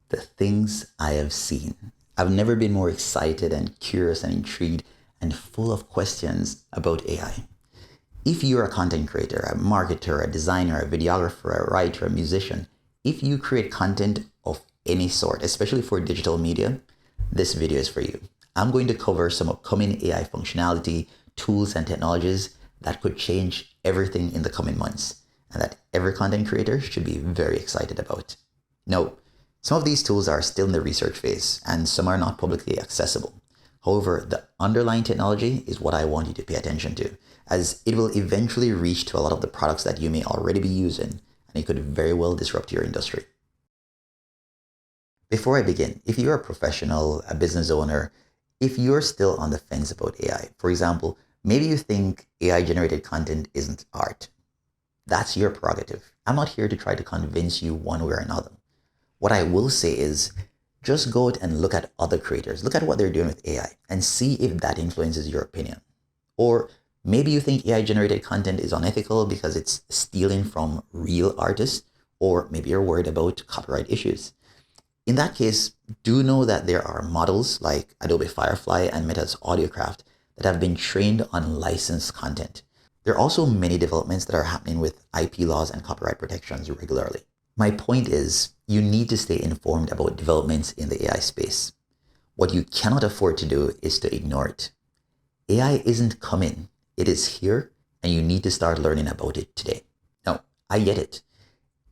The things I have seen. I've never been more excited and curious and intrigued and full of questions about AI. If you're a content creator, a marketer, a designer, a videographer, a writer, a musician, if you create content of any sort, especially for digital media, this video is for you. I'm going to cover some upcoming AI functionality, tools, and technologies that could change everything in the coming months and that every content creator should be very excited about. Now, some of these tools are still in the research phase and some are not publicly accessible. However, the underlying technology is what I want you to pay attention to, as it will eventually reach to a lot of the products that you may already be using, and it could very well disrupt your industry. Before I begin, if you're a professional, a business owner, if you're still on the fence about AI, for example, maybe you think AI generated content isn't art. That's your prerogative. I'm not here to try to convince you one way or another. What I will say is just go out and look at other creators, look at what they're doing with AI and see if that influences your opinion. Or maybe you think AI generated content is unethical because it's stealing from real artists, or maybe you're worried about copyright issues. In that case, do know that there are models like Adobe Firefly and Meta's AudioCraft that have been trained on licensed content. There are also many developments that are happening with IP laws and copyright protections regularly. My point is, you need to stay informed about developments in the AI space. What you cannot afford to do is to ignore it. AI isn't coming, it is here, and you need to start learning about it today. Now, I get it.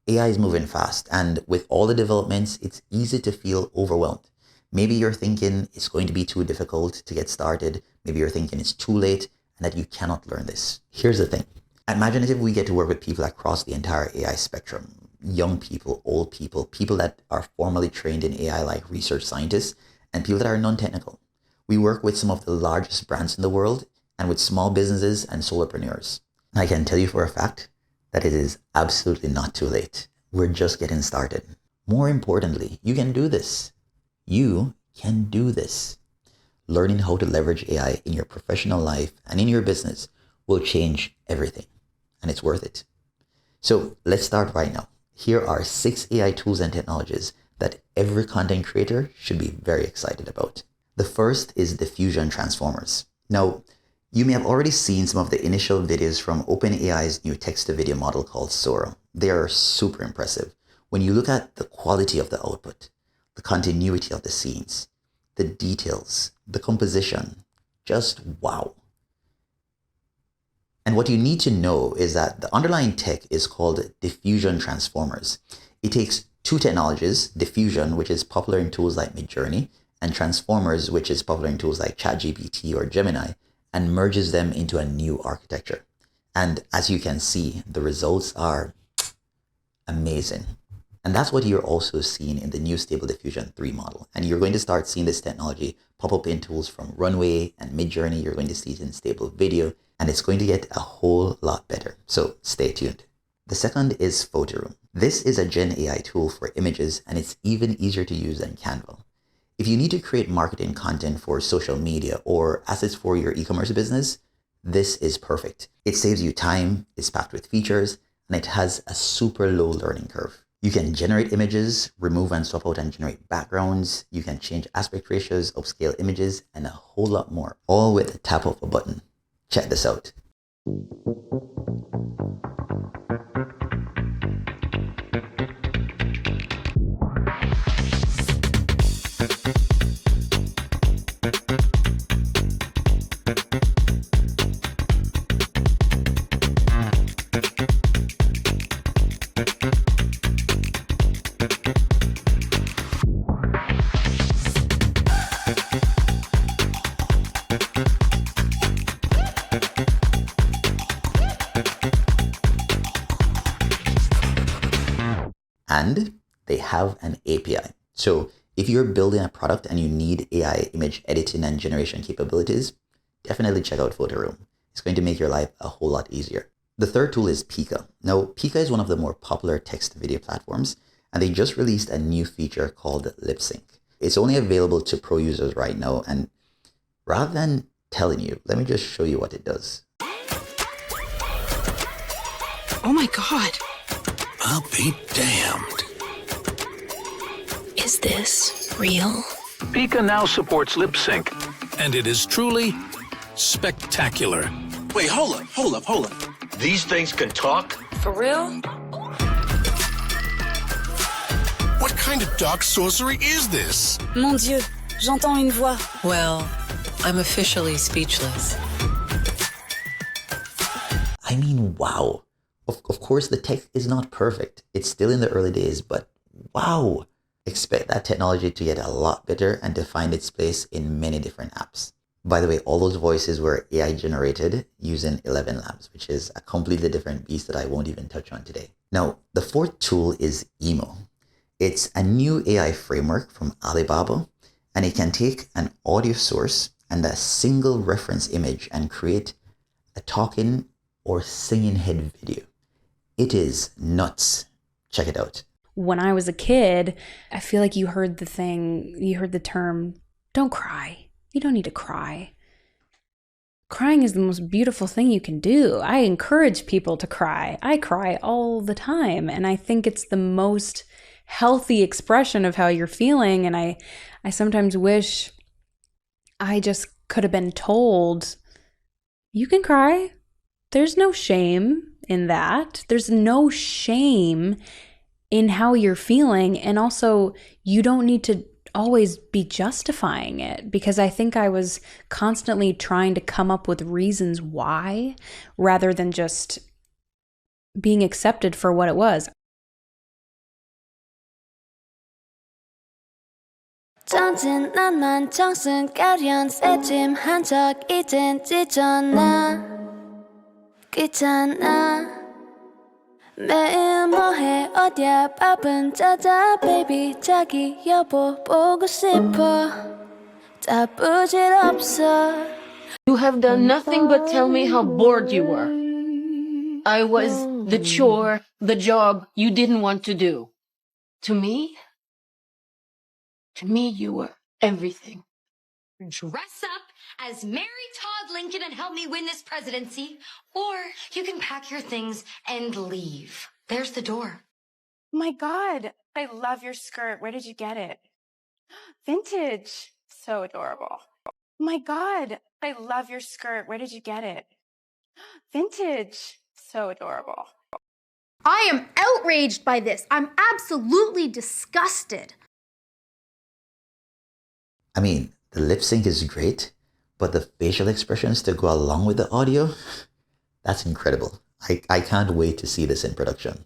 AI is moving fast, and with all the developments, it's easy to feel overwhelmed. Maybe you're thinking it's going to be too difficult to get started. Maybe you're thinking it's too late and that you cannot learn this. Here's the thing. At Maginative, we get to work with people across the entire AI spectrum. Young people, old people, people that are formally trained in AI like research scientists, and people that are non-technical. We work with some of the largest brands in the world and with small businesses and solopreneurs. And I can tell you for a fact that it is absolutely not too late. We're just getting started. More importantly, you can do this. You can do this. Learning how to leverage AI in your professional life and in your business will change everything, and it's worth it. So let's start right now. Here are 6 AI tools and technologies that every content creator should be very excited about. The first is Diffusion transformers. Now, you may have already seen some of the initial videos from OpenAI's new text-to-video model called Sora. They are super impressive. When you look at the quality of the output, the continuity of the scenes, the details, the composition, just wow. And what you need to know is that the underlying tech is called Diffusion transformers. It takes 2 technologies, Diffusion, which is popular in tools like Midjourney, and Transformers, which is popular in tools like ChatGPT or Gemini, and merges them into a new architecture. And as you can see, the results are amazing. And that's what you're also seeing in the new Stable Diffusion 3 model. And you're going to start seeing this technology pop up in tools from Runway and Midjourney. You're going to see it in Stable Video, and it's going to get a whole lot better. So stay tuned. The second is Photoroom. This is a GenAI tool for images, and it's even easier to use than Canva. If you need to create marketing content for social media or assets for your e-commerce business, this is perfect. It saves you time, it's packed with features, and it has a super low learning curve. You can generate images, remove and swap out and generate backgrounds. You can change aspect ratios, upscale images, and a whole lot more, all with the tap of a button. Check this out. And they have an API. So if you're building a product and you need AI image editing and generation capabilities, definitely check out Photoroom. It's going to make your life a whole lot easier. The third tool is Pika. Now, Pika is one of the more popular text video platforms, and they just released a new feature called Lip Sync. It's only available to pro users right now, and rather than telling you, let me just show you what it does. Oh my God. I'll be damned. Is this real? Pika now supports lip sync, and it is truly spectacular. Wait, hold up. These things can talk? For real? What kind of dark sorcery is this? Mon Dieu, j'entends une voix. Well, I'm officially speechless. I mean, wow. Of course, the tech is not perfect. It's still in the early days, but wow. Expect that technology to get a lot better and to find its place in many different apps. By the way, all those voices were AI generated using 11 Labs, which is a completely different beast that I won't even touch on today. Now, the fourth tool is Emo. It's a new AI framework from Alibaba, and it can take an audio source and a single reference image and create a talking or singing head video. It is nuts. Check it out. When I was a kid, I feel like you heard the term, don't cry. You don't need to cry. Crying is the most beautiful thing you can do. I encourage people to cry. I cry all the time, and I think it's the most healthy expression of how you're feeling. And I sometimes wish I just could have been told, you can cry. There's no shame in that. There's no shame in how you're feeling. And also, you don't need to always be justifying it, because I think I was constantly trying to come up with reasons why rather than just being accepted for what it was. 정진 난만 정승 가련 새짐 한적 이젠 찢어나 귀찮아 매일 뭐해 어디야 밥은 짜자 baby 자기 여보 보고 싶어 다 부질없어. You have done nothing but tell me how bored you were. I was the chore, the job you didn't want to do. To me, you were everything. Dress up as Mary Todd Lincoln and help me win this presidency, or you can pack your things and leave. There's the door. My God, I love your skirt. Where did you get it? Vintage. So adorable. My God, I love your skirt. Where did you get it? Vintage. So adorable. I am outraged by this. I'm absolutely disgusted. I mean, the lip sync is great, but the facial expressions to go along with the audio, that's incredible. I can't wait to see this in production.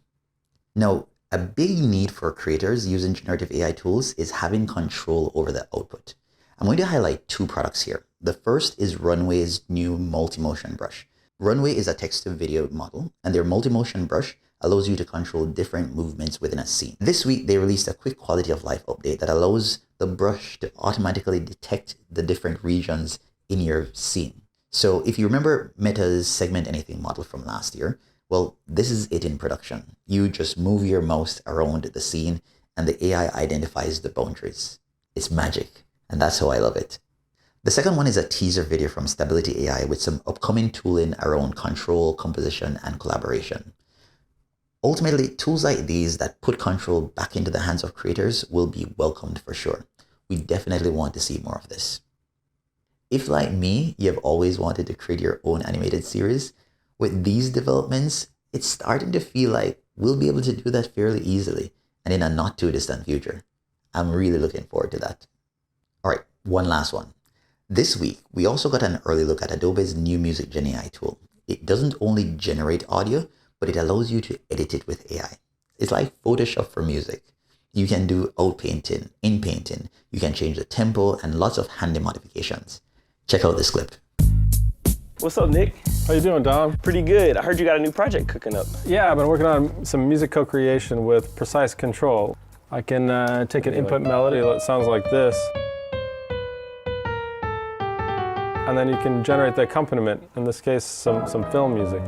Now, a big need for creators using generative AI tools is having control over the output. I'm going to highlight two products here. The first is Runway's new multi-motion brush. Runway is a text-to-video model, and their multi-motion brush allows you to control different movements within a scene. This week, they released a quick quality of life update that allows the brush to automatically detect the different regions in your scene. So if you remember Meta's Segment Anything model from last year, well, this is it in production. You just move your mouse around the scene and the AI identifies the boundaries. It's magic, and that's how I love it. The second one is a teaser video from Stability AI with some upcoming tooling around control, composition, and collaboration. Ultimately, tools like these that put control back into the hands of creators will be welcomed for sure. We definitely want to see more of this. If, like me, you have always wanted to create your own animated series, with these developments, it's starting to feel like we'll be able to do that fairly easily and in a not too distant future. I'm really looking forward to that. All right, one last one. This week, we also got an early look at Adobe's new Music GenAI tool. It doesn't only generate audio, but it allows you to edit it with AI. It's like Photoshop for music. You can do outpainting, inpainting, you can change the tempo, and lots of handy modifications. Check out this clip. What's up, Nick? How you doing, Dom? Pretty good. I heard you got a new project cooking up. Yeah, I've been working on some music co-creation with precise control. I can take an input melody that sounds like this, and then you can generate the accompaniment, in this case, some film music.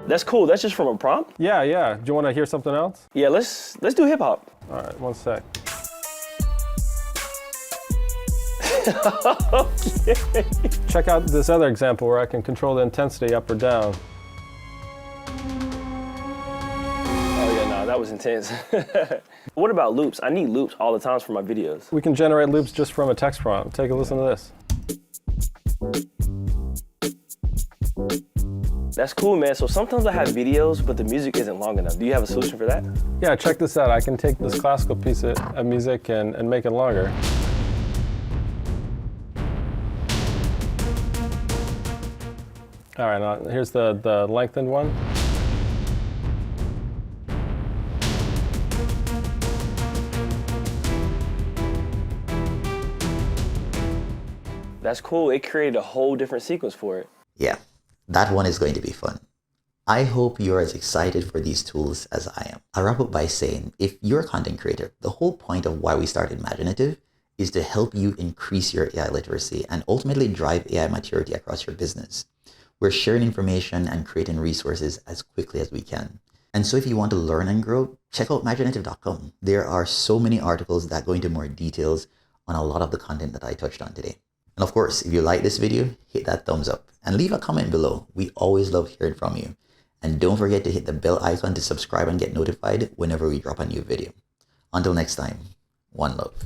That's cool. That's just from a prompt? Yeah. Do you want to hear something else? Yeah, let's do hip hop. All right, one sec. Okay. Check out this other example where I can control the intensity up or down. Oh yeah, no, that was intense. What about loops? I need loops all the time for my videos. We can generate loops just from a text prompt. Take a listen to this. That's cool, man. So sometimes I have videos, but the music isn't long enough. Do you have a solution for that? Yeah, check this out. I can take this classical piece of music and make it longer. All right, now here's the lengthened one. That's cool. It created a whole different sequence for it. Yeah, that one is going to be fun. I hope you're as excited for these tools as I am. I'll wrap up by saying, if you're a content creator, the whole point of why we started Maginative is to help you increase your AI literacy and ultimately drive AI maturity across your business. We're sharing information and creating resources as quickly as we can. And so if you want to learn and grow, check out Maginative.com. There are so many articles that go into more details on a lot of the content that I touched on today. And of course, if you like this video, hit that thumbs up and leave a comment below. We always love hearing from you. And don't forget to hit the bell icon to subscribe and get notified whenever we drop a new video. Until next time, one love.